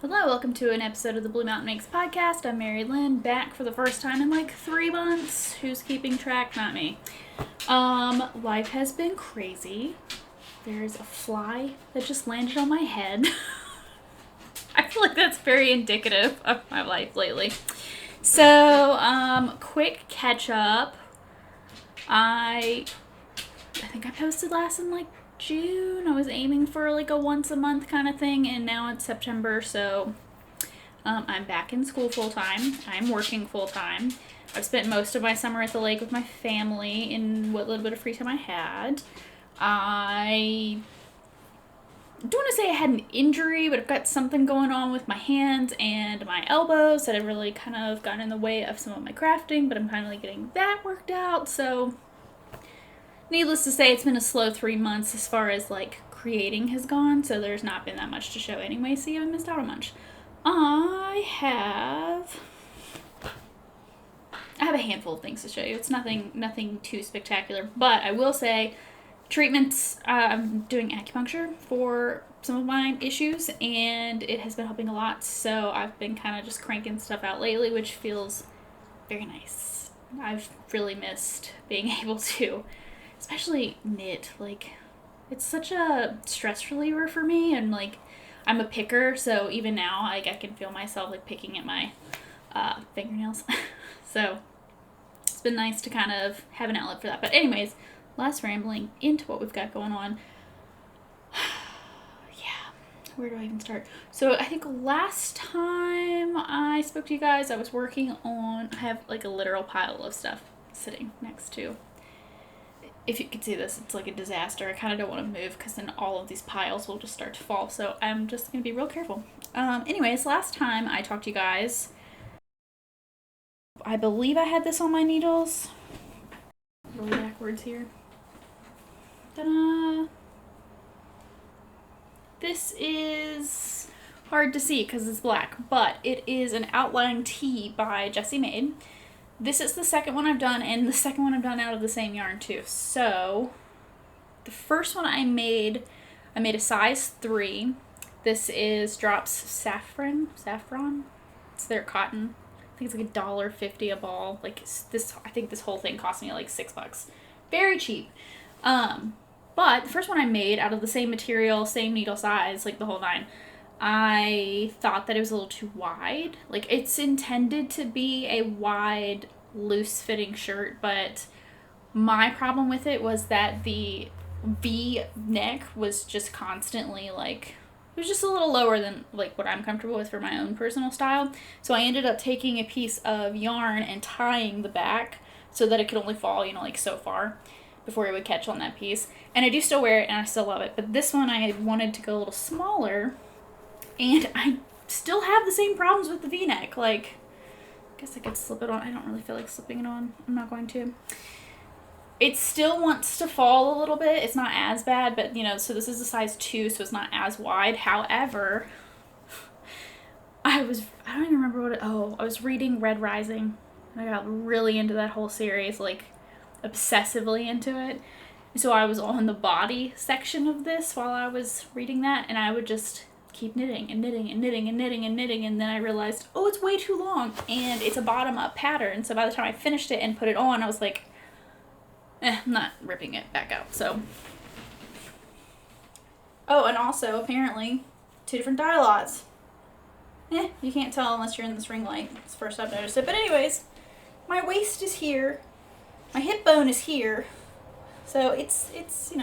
Hello, welcome to an episode of the Blue Mountain Makes podcast. I'm Mary Lynn, back for the first time in like 3 months. Who's keeping track? Not me. Life has been crazy. There's a fly that just landed on my head. I feel like that's very indicative of my life lately. So, quick catch up. I think I posted last in like June. I was aiming for like a once a month kind of thing, and now it's September, so I'm back in school full time. I'm working full time. I've spent most of my summer at the lake with my family in what little bit of free time I had. I don't want to say I had an injury, but I've got something going on with my hands and my elbows that have really kind of gotten in the way of some of my crafting, but I'm finally getting that worked out, so needless to say, it's been a slow 3 months as far as like creating has gone, so there's not been that much to show anyway, so you haven't missed out on much. I have a handful of things to show you. It's nothing too spectacular, but I will say treatments, I'm doing acupuncture for some of my issues, and it has been helping a lot, so I've been kind of just cranking stuff out lately, which feels very nice. I've really missed being able to especially knit. Like, it's such a stress reliever for me, and like I'm a picker, so even now like I can feel myself like picking at my fingernails. So it's been nice to kind of have an outlet for that. But anyways, less rambling, into what we've got going on. Yeah, where do I even start? So I think last time I spoke to you guys, I was working on, I have like a literal pile of stuff sitting next to, if you can see this, it's like a disaster. I kind of don't want to move because then all of these piles will just start to fall. So I'm just going to be real careful. Anyways, last time I talked to you guys, I believe I had this on my needles. Really backwards here. Ta-da! This is hard to see because it's black, but it is an outline tee by Jessie Maed. This is the second one I've done, and the second one I've done out of the same yarn too. So the first one I made a size 3. This is Drops Saffron. It's their cotton. I think it's like $1.50 a ball. Like this, I think this whole thing cost me like $6. Very cheap. But the first one I made out of the same material, same needle size, like the whole 9. I thought that it was a little too wide. Like, it's intended to be a wide, loose-fitting shirt, but my problem with it was that the V neck was just constantly, like, it was just a little lower than, like, what I'm comfortable with for my own personal style. So I ended up taking a piece of yarn and tying the back so that it could only fall, like, so far before it would catch on that piece. And I do still wear it, and I still love it. But this one I wanted to go a little smaller, and I still have the same problems with the V-neck. Like, I guess I could slip it on. I don't really feel like slipping it on. I'm not going to. It still wants to fall a little bit. It's not as bad, but, so this is a size 2, so it's not as wide. However, I don't even remember I was reading Red Rising. And I got really into that whole series, like, obsessively into it. So I was on the body section of this while I was reading that, and I would just keep knitting and knitting and knitting and knitting and knitting, and then I realized, it's way too long, and it's a bottom-up pattern, so by the time I finished it and put it on, I was like, I'm not ripping it back out, so. Oh, and also, apparently, 2 different dye lots. You can't tell unless you're in this ring light. It's the first I've noticed it, but anyways, my waist is here, my hip bone is here, so it's it's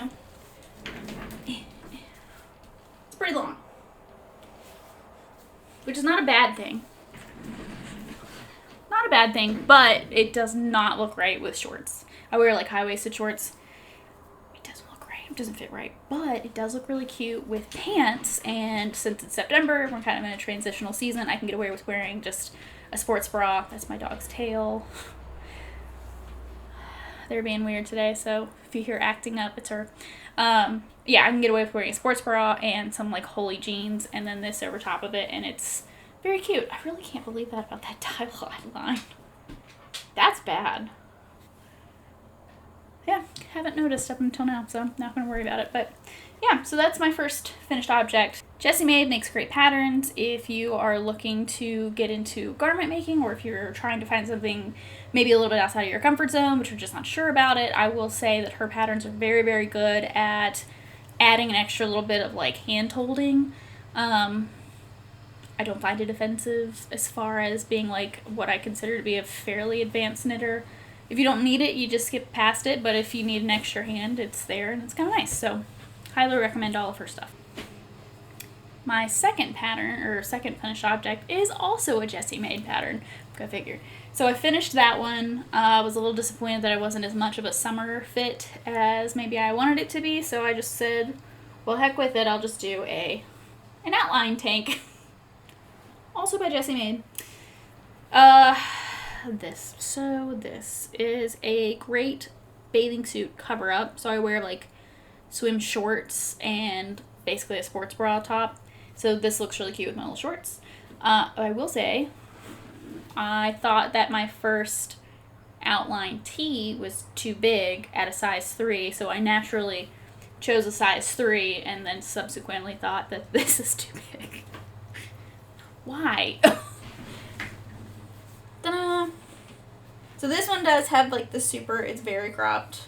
pretty long. Which is not a bad thing. Not a bad thing, but it does not look right with shorts. I wear like high-waisted shorts. It doesn't look right. It doesn't fit right. But it does look really cute with pants, and since it's September, we're kind of in a transitional season, I can get away with wearing just a sports bra. That's my dog's tail. They're being weird today, so if you hear acting up, it's her. Yeah, I can get away with wearing a sports bra and some like holey jeans, and then this over top of it, and it's very cute. I really can't believe that about that tie line. That's bad. Yeah, haven't noticed up until now, so I'm not going to worry about it. But yeah, so that's my first finished object. Jessie Maed makes great patterns if you are looking to get into garment making, or if you're trying to find something maybe a little bit outside of your comfort zone, but you're just not sure about it. I will say that her patterns are very, very good at adding an extra little bit of like hand holding. I don't find it offensive as far as being like what I consider to be a fairly advanced knitter. If you don't need it, you just skip past it, but if you need an extra hand, it's there and it's kind of nice. So highly recommend all of her stuff. My second pattern, or second finished object, is also a Jessie Maed pattern. Go figure. So I finished that one. I was a little disappointed that it wasn't as much of a summer fit as maybe I wanted it to be, so I just said, well, heck with it, I'll just do an outline tank. Also by Jessie Maed. This is a great bathing suit cover-up. So I wear like swim shorts and basically a sports bra top. So this looks really cute with my little shorts. I will say, I thought that my first outline tee was too big at a size 3, so I naturally chose a size 3 and then subsequently thought that this is too big. Why? Ta-da! So this one does have like the super, it's very cropped.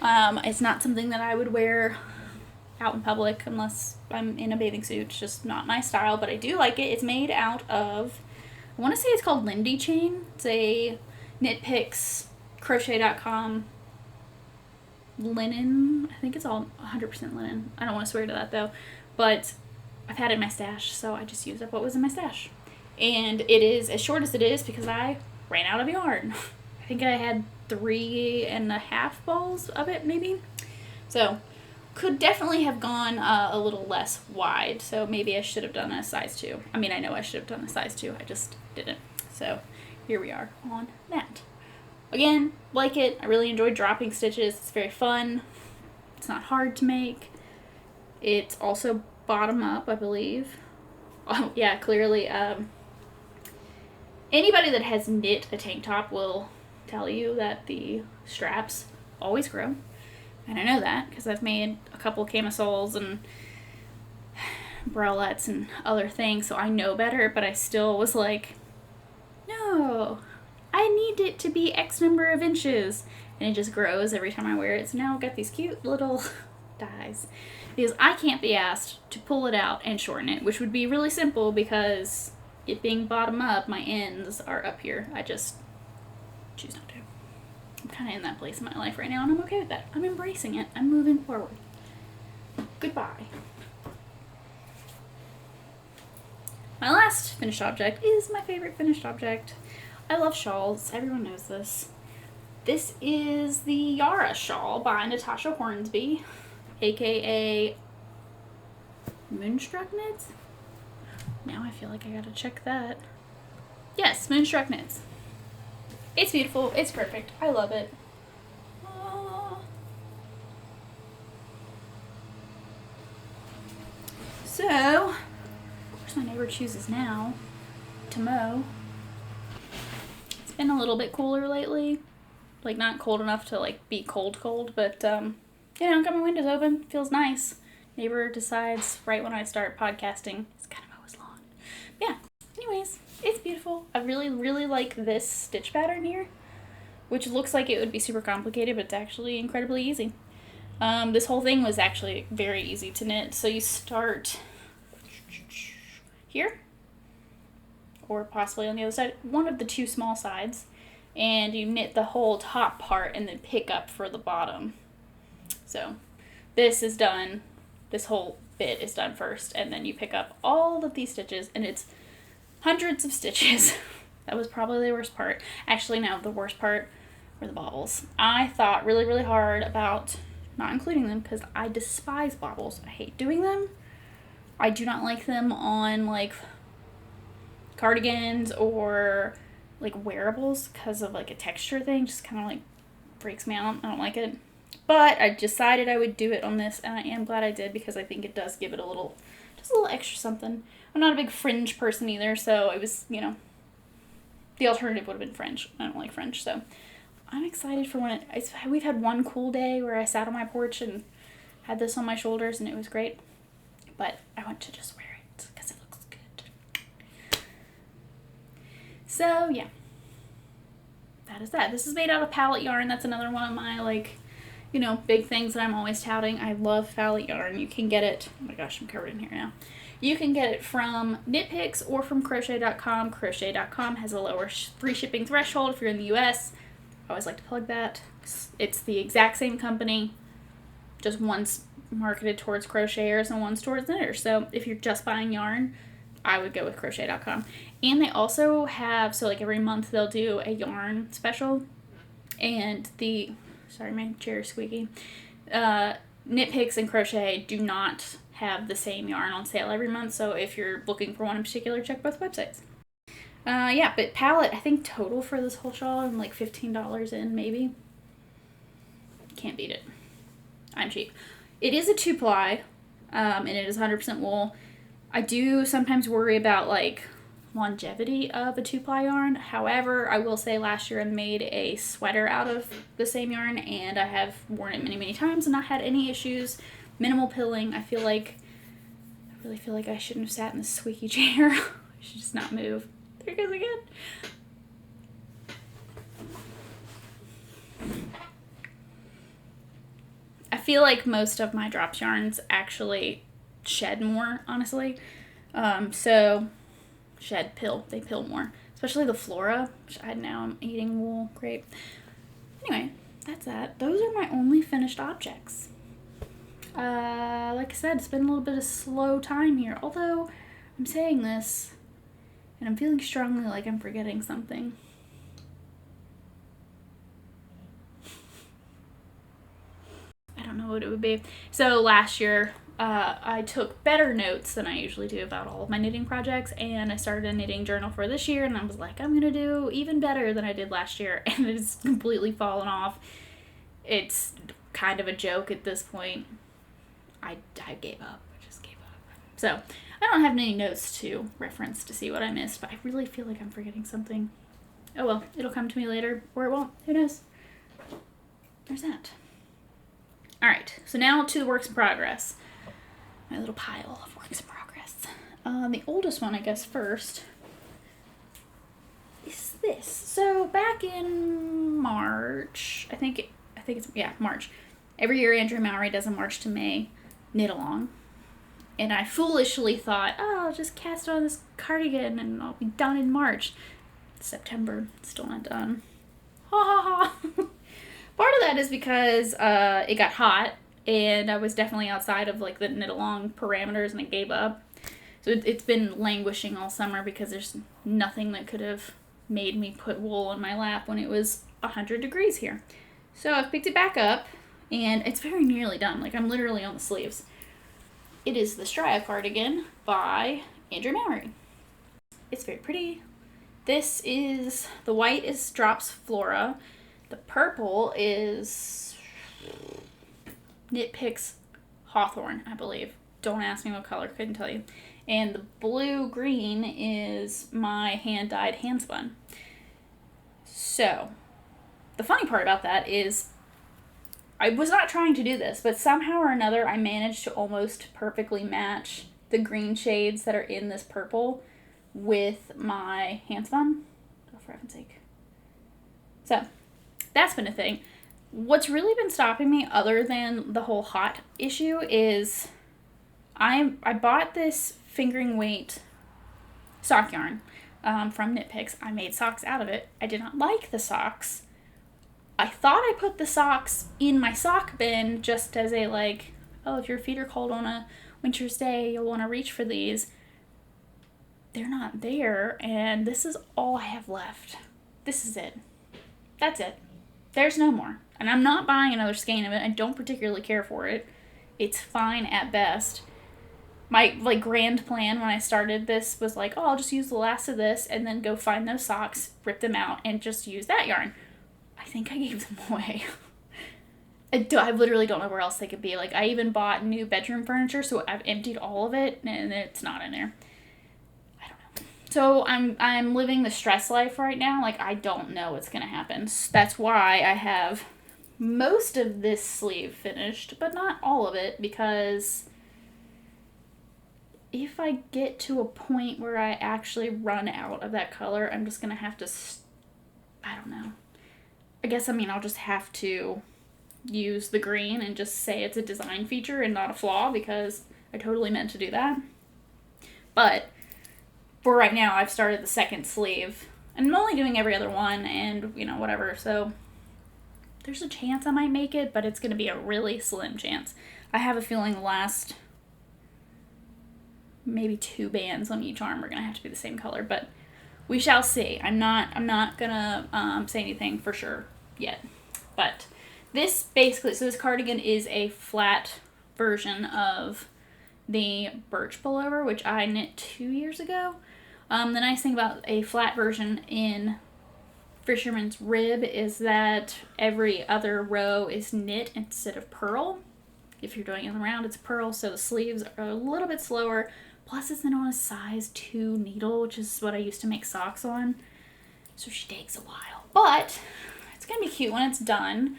It's not something that I would wear out in public unless I'm in a bathing suit. It's just not my style, but I do like it. It's made out of, I want to say it's called Lindy Chain. It's a Knitpicks, crochet.com linen. I think it's all 100% linen. I don't want to swear to that though, but I've had it in my stash, so I just used up what was in my stash. And it is as short as it is because I ran out of yarn. I think I had 3.5 balls of it, maybe. So could definitely have gone a little less wide. So maybe I should have done a size 2. I mean, I know I should have done a size 2. I just didn't. So here we are on that. Again, like it. I really enjoyed dropping stitches. It's very fun. It's not hard to make. It's also bottom up, I believe. Oh, yeah, clearly. Anybody that has knit a tank top will tell you that the straps always grow. And I know that because I've made a couple camisoles and bralettes and other things, so I know better, but I still was like, no, I need it to be X number of inches. And it just grows every time I wear it. So now I've got these cute little dies. Because I can't be asked to pull it out and shorten it, which would be really simple because it being bottom up, my ends are up here. I just choose not to. I'm kind of in that place in my life right now, and I'm okay with that. I'm embracing it. I'm moving forward. Goodbye. My last finished object is my favorite finished object. I love shawls. Everyone knows this. This is the Yara shawl by Natasha Hornsby, aka Moonstruck Knits. Now I feel like I gotta check that. Yes, Moonstruck Knits. It's beautiful. It's perfect. I love it. So, of course my neighbor chooses now to mow. It's been a little bit cooler lately. Like, not cold enough to, like, be cold, but, you know, got my windows open. Feels nice. Neighbor decides right when I start podcasting, it's kind of always long. Yeah. Anyways, it's beautiful. I really, really like this stitch pattern here, which looks like it would be super complicated, but it's actually incredibly easy. This whole thing was actually very easy to knit. So you start here, or possibly on the other side, one of the two small sides, and you knit the whole top part and then pick up for the bottom. So this is done, this whole bit is done first, and then you pick up all of these stitches, and it's hundreds of stitches. That was probably the worst part. Actually, no, the worst part were the bobbles. I thought really, really hard about not including them because I despise bobbles. I hate doing them. I do not like them on, like, cardigans or, like, wearables because of, like, a texture thing. Just kind of, like, freaks me out. I don't like it. But I decided I would do it on this, and I am glad I did because I think it does give it a little, just a little extra something. I'm not a big fringe person either, so it was, you know, the alternative would have been fringe. I don't like fringe, so I'm excited for when we've had one cool day where I sat on my porch and had this on my shoulders and it was great. But I want to just wear it because it looks good. So yeah, that is that. This is made out of pallet yarn. That's another one of my, like, you know, big things that I'm always touting. I love pallet yarn. You can get it, oh my gosh, I'm covered in here now. You can get it from Knit Picks or from crochet.com. Crochet.com has a lower free shipping threshold if you're in the US. I always like to plug that. It's the exact same company, just one's marketed towards crocheters and one's towards knitters. So if you're just buying yarn, I would go with crochet.com. And they also have, so like every month they'll do a yarn special. And sorry, my chair is squeaky. Knit Picks and Crochet do not have the same yarn on sale every month, so if you're looking for one in particular, check both websites. Yeah, but palette, I think total for this whole shawl, I'm like $15 in, maybe. Can't beat it. I'm cheap. It is a 2-ply, and it is 100% wool. I do sometimes worry about, like, longevity of a 2-ply yarn. However, I will say last year I made a sweater out of the same yarn, and I have worn it many, many times and not had any issues. Minimal pilling. I really feel like I shouldn't have sat in this squeaky chair. I should just not move. There it goes again. I feel like most of my drops yarns actually shed more, honestly. So they pill more. Especially the Flora, which now I'm eating wool. Great. Anyway, that's that. Those are my only finished objects. Like I said, it's been a little bit of slow time here. Although, I'm saying this, and I'm feeling strongly like I'm forgetting something. I don't know what it would be. So last year, I took better notes than I usually do about all of my knitting projects, and I started a knitting journal for this year, and I was like, I'm gonna do even better than I did last year, and it's completely fallen off. It's kind of a joke at this point. I gave up. I just gave up. So, I don't have any notes to reference to see what I missed, but I really feel like I'm forgetting something. Oh well, it'll come to me later, or it won't. Who knows? There's that. Alright, so now to the works in progress. My little pile of works in progress. The oldest one, I guess, first is this. So, back in March, I think it's March. Every year Andrea Mowry does a March to May knit along. And I foolishly thought, I'll just cast on this cardigan and I'll be done in March. September, still not done. Ha ha ha. Part of that is because it got hot and I was definitely outside of like the knit along parameters and I gave up. So it's been languishing all summer because there's nothing that could have made me put wool on my lap when it was 100 degrees here. So I've picked it back up. And it's very nearly done. Like, I'm literally on the sleeves. It is the Stria Cardigan by Andrea Mowry. It's very pretty. This is, the white is Drops Flora. The purple is Knit Picks Hawthorn, I believe. Don't ask me what color, couldn't tell you. And the blue-green is my hand-dyed handspun. So, the funny part about that is I was not trying to do this, but somehow or another I managed to almost perfectly match the green shades that are in this purple with my handspun. Oh, for heaven's sake. So, that's been a thing. What's really been stopping me, other than the whole hot issue, is I bought this fingering weight sock yarn from Knit Picks. I made socks out of it. I did not like the socks. I thought I put the socks in my sock bin just as a, like, oh, if your feet are cold on a winter's day, you'll want to reach for these. They're not there, and this is all I have left. This is it. That's it. There's no more. And I'm not buying another skein of it. I don't particularly care for it. It's fine at best. My, like, grand plan when I started this was like, oh, I'll just use the last of this and then go find those socks, rip them out, and just use that yarn. I think I gave them away. I literally don't know where else they could be. Like, I even bought new bedroom furniture, so I've emptied all of it, and it's not in there. I don't know. So I'm living the stress life right now. Like, I don't know what's gonna happen. So that's why I have most of this sleeve finished, but not all of it, because if I get to a point where I actually run out of that color, I'm just going to have to, I don't know. I guess, I'll just have to use the green and just say it's a design feature and not a flaw, because I totally meant to do that. But for right now, I've started the second sleeve, and I'm only doing every other one and, whatever, so there's a chance I might make it, but it's going to be a really slim chance. I have a feeling the last maybe 2 bands on each arm are going to have to be the same color, but we shall see. I'm not going to say anything for sure yet, but this basically, so this cardigan is a flat version of the birch pullover, which I knit 2 years ago. The nice thing about a flat version in Fisherman's Rib is that every other row is knit instead of purl. If you're doing it around, it's purl, so the sleeves are a little bit slower. Plus, it's knit on a size 2 needle, which is what I used to make socks on. So she takes a while. But it's going to be cute when it's done.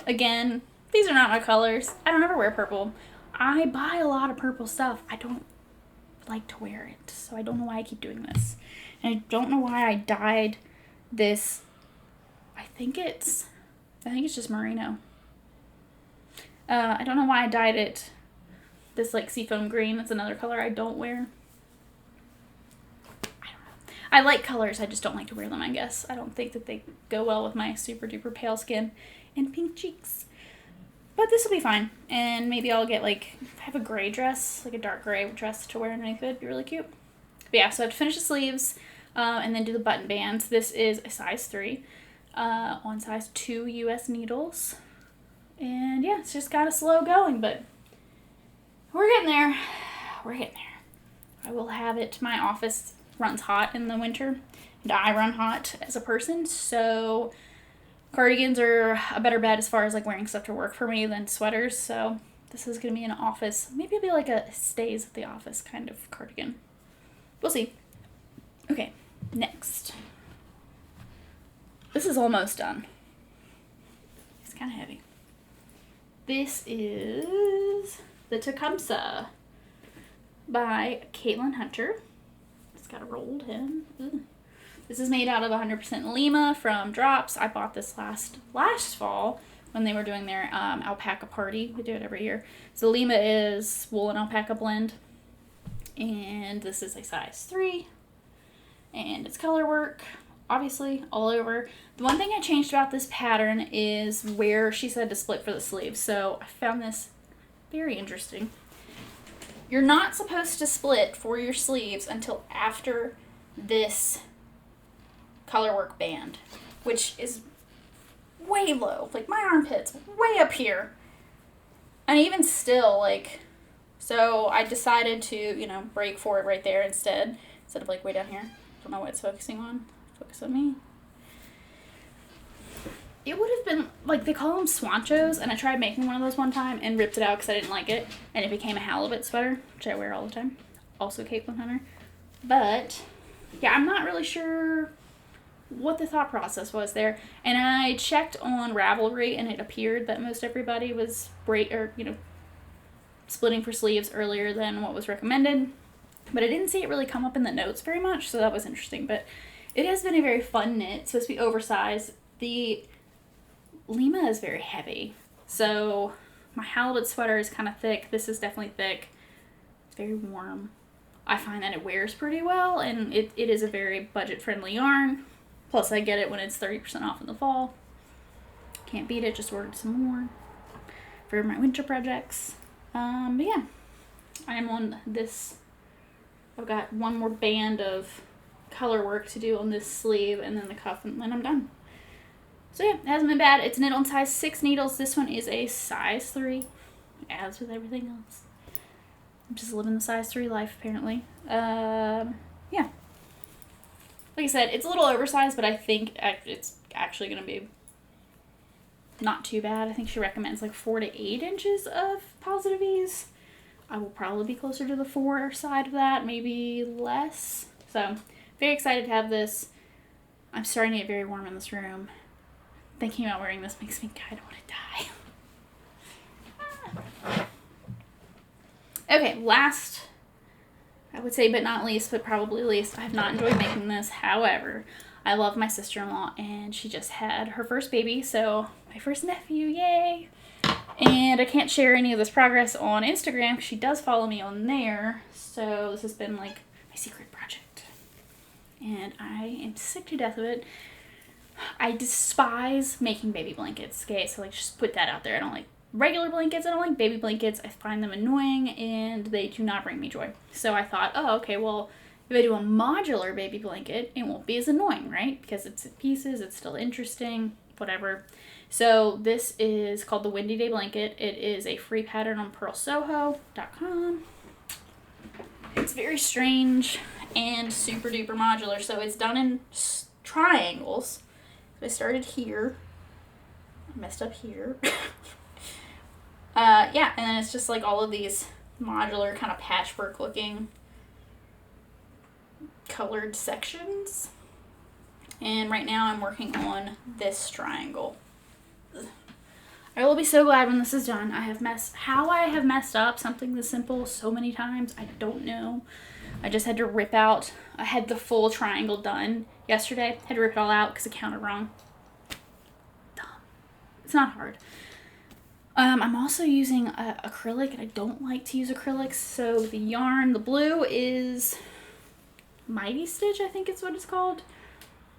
Again, these are not my colors. I don't ever wear purple. I buy a lot of purple stuff. I don't like to wear it, so I don't know why I keep doing this. And I don't know why I dyed this. I think it's just merino. I don't know why I dyed it this like seafoam green. It's another color I don't wear. I don't know. I like colors, I just don't like to wear them, I guess. I don't think that they go well with my super duper pale skin and pink cheeks. But this will be fine, and maybe I'll get have a gray dress, like a dark gray dress to wear underneath it. It'd be really cute. But yeah, so I have to finish the sleeves, and then do the button bands. This is a size 3, on size 2 US needles. And yeah, it's just kind of slow going, but we're getting there. We're getting there. I will have it. My office runs hot in the winter, and I run hot as a person, so cardigans are a better bet as far as wearing stuff to work for me than sweaters, so this is going to be an office. Maybe it'll be like a stays at the office kind of cardigan. We'll see. Okay, next. This is almost done. It's kind of heavy. This is the Tecumseh by Caitlin Hunter. It's got a rolled hem. Ooh. This is made out of 100% Lima from Drops. I bought this last fall when they were doing their alpaca party. We do it every year. So Lima is wool and alpaca blend. And this is a size 3. And it's color work, obviously, all over. The one thing I changed about this pattern is where she said to split for the sleeves. So I found this very interesting. You're not supposed to split for your sleeves until after this colorwork band, which is way low, my armpits, way up here. And even still, so I decided to, break for it right there instead of way down here. Don't know what it's focusing on. Focus on me. It would have been, they call them swanchos, and I tried making one of those one time and ripped it out because I didn't like it, and it became a halibut sweater, which I wear all the time. Also Caitlin Hunter. But, yeah, I'm not really sure what the thought process was there. And I checked on Ravelry, and it appeared that most everybody was splitting for sleeves earlier than what was recommended. But I didn't see it really come up in the notes very much, so that was interesting. But it has been a very fun knit. It's supposed to be oversized. The Lima is very heavy. So my halibut sweater is kind of thick. This is definitely thick. It's very warm. I find that it wears pretty well, and it is a very budget-friendly yarn. Plus, I get it when it's 30% off in the fall. Can't beat it, just ordered some more for my winter projects. But yeah, I am on this. I've got one more band of color work to do on this sleeve, and then the cuff, and then I'm done. So yeah, it hasn't been bad. It's knit on size 6 needles. This one is a size 3, as with everything else. I'm just living the size 3 life, apparently. Yeah. Like I said, it's a little oversized, but I think it's actually going to be not too bad. I think she recommends 4 to 8 inches of positive ease. I will probably be closer to the 4 side of that, maybe less. So, very excited to have this. I'm starting to get very warm in this room. Thinking about wearing this makes me kind of want to die. Okay, last, I would say but not least, but probably least, I have not enjoyed making this. However, I love my sister-in-law, and she just had her first baby, so my first nephew, yay! And I can't share any of this progress on Instagram because she does follow me on there, so this has been like my secret project. And I am sick to death of it. I despise making baby blankets, okay? So, like, just put that out there. I don't like regular blankets. I don't like baby blankets. I find them annoying, and they do not bring me joy. So I thought, oh, okay, well, if I do a modular baby blanket, it won't be as annoying, right? Because it's in pieces, it's still interesting, whatever. So this is called the Windy Day Blanket. It is a free pattern on purlsoho.com. It's very strange and super duper modular. So it's done in triangles. I started here. I messed up here. Yeah, and then it's just like all of these modular kind of patchwork looking colored sections. And right now I'm working on this triangle. I will be so glad when this is done. How I have messed up something this simple so many times, I don't know. I just had to rip out, I had the full triangle done yesterday. Had to rip it all out because I counted wrong. Dumb. It's not hard. I'm also using acrylic, and I don't like to use acrylics. So the yarn, the blue is Mighty Stitch, I think is what it's called,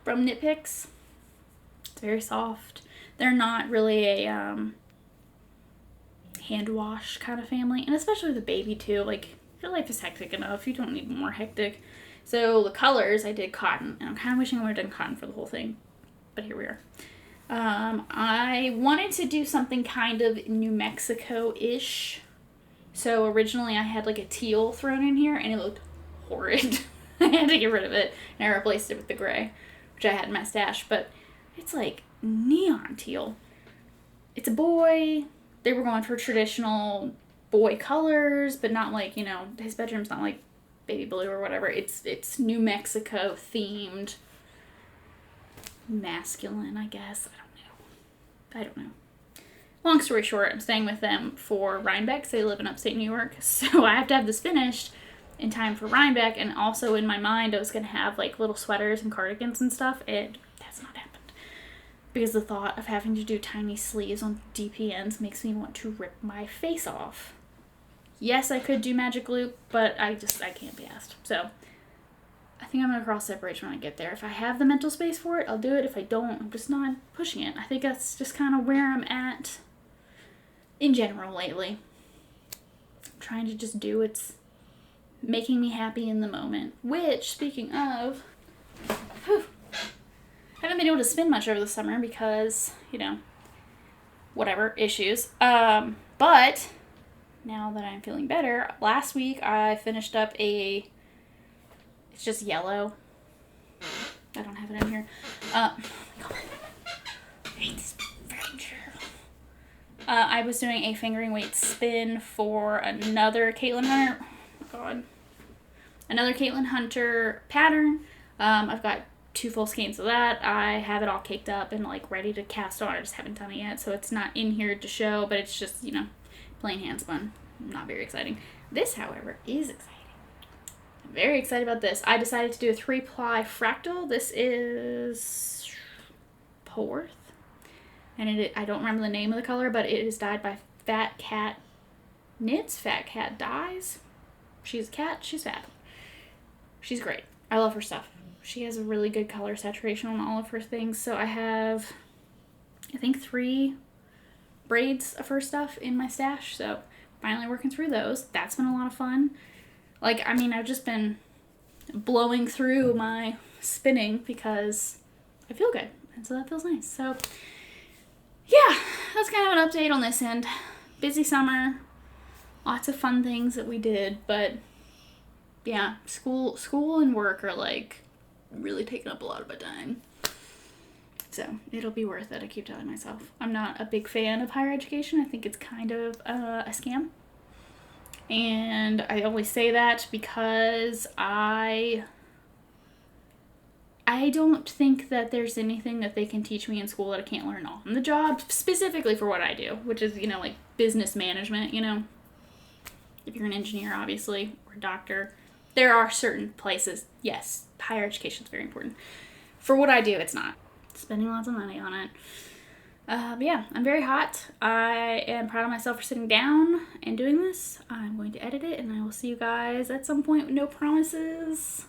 from Knit Picks. It's very soft. They're not really a hand wash kind of family, and especially the baby too. Like, your life is hectic enough. You don't need more hectic. So the colors, I did cotton, and I'm kind of wishing I would have done cotton for the whole thing, but here we are. I wanted to do something kind of New Mexico-ish. So originally I had like a teal thrown in here, and it looked horrid. I had to get rid of it, and I replaced it with the gray, which I had in my stash, but it's like neon teal. It's a boy. They were going for traditional boy colors, but not like, you know, his bedroom's not like baby blue or whatever. It's New Mexico themed, masculine, I guess. I don't know. Long story short, I'm staying with them for Rhinebeck. They live in upstate New York, so I have to have this finished in time for Rhinebeck. And also in my mind, I was gonna have like little sweaters and cardigans and stuff. That's not happened because the thought of having to do tiny sleeves on DPNs makes me want to rip my face off. Yes, I could do magic loop, but I can't be asked. So I think I'm going to cross that bridge when I get there. If I have the mental space for it, I'll do it. If I don't, I'm just not pushing it. I think that's just kind of where I'm at in general lately. I'm trying to just do what's making me happy in the moment. Which, speaking of, I haven't been able to spin much over the summer because, you know, whatever, issues. But now that I'm feeling better, last week I finished up it's just yellow. I don't have it in here. I hate this furniture. I was doing a fingering weight spin for another Caitlin Hunter. Oh God. Another Caitlin Hunter pattern. I've got 2 full skeins of that. I have it all caked up and like ready to cast on. I just haven't done it yet, so it's not in here to show, but it's just, you know, plain hand spun. Not very exciting. This, however, is exciting. I'm very excited about this. I decided to do a 3-ply fractal. This is Porth. And I don't remember the name of the color, but it is dyed by Fat Cat Knits. Fat Cat Dyes. She's a cat. She's fat. She's great. I love her stuff. She has a really good color saturation on all of her things. So I have, I think, 3 braids of her stuff in my stash. So finally working through those. That's been a lot of fun. Like, I mean, I've just been blowing through my spinning because I feel good. And so that feels nice. So, yeah, that's kind of an update on this end. Busy summer. Lots of fun things that we did. But, yeah, school and work are, like, really taking up a lot of my time. So, it'll be worth it, I keep telling myself. I'm not a big fan of higher education. I think it's kind of a scam. And I only say that because I I don't think that there's anything that they can teach me in school that I can't learn on the job, specifically for what I do, which is, like business management, If you're an engineer, obviously, or a doctor, there are certain places, yes, higher education is very important. For what I do, it's not. Spending lots of money on it. But yeah, I'm very hot. I am proud of myself for sitting down and doing this. I'm going to edit it, and I will see you guys at some point with no promises.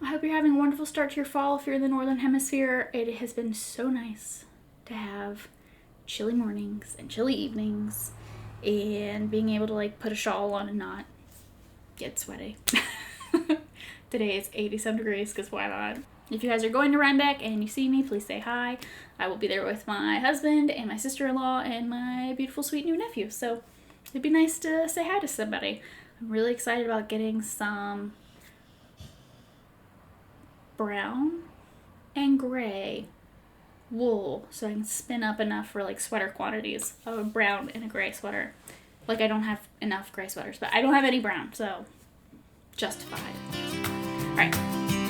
I hope you're having a wonderful start to your fall if you're in the Northern Hemisphere. It has been so nice to have chilly mornings and chilly evenings and being able to put a shawl on and not get sweaty. Today is 87 degrees because why not? If you guys are going to Rhinebeck and you see me, please say hi. I will be there with my husband and my sister-in-law and my beautiful sweet new nephew. So it'd be nice to say hi to somebody. I'm really excited about getting some brown and gray wool so I can spin up enough for sweater quantities of a brown and a gray sweater. I don't have enough gray sweaters, but I don't have any brown, so justified. Alright.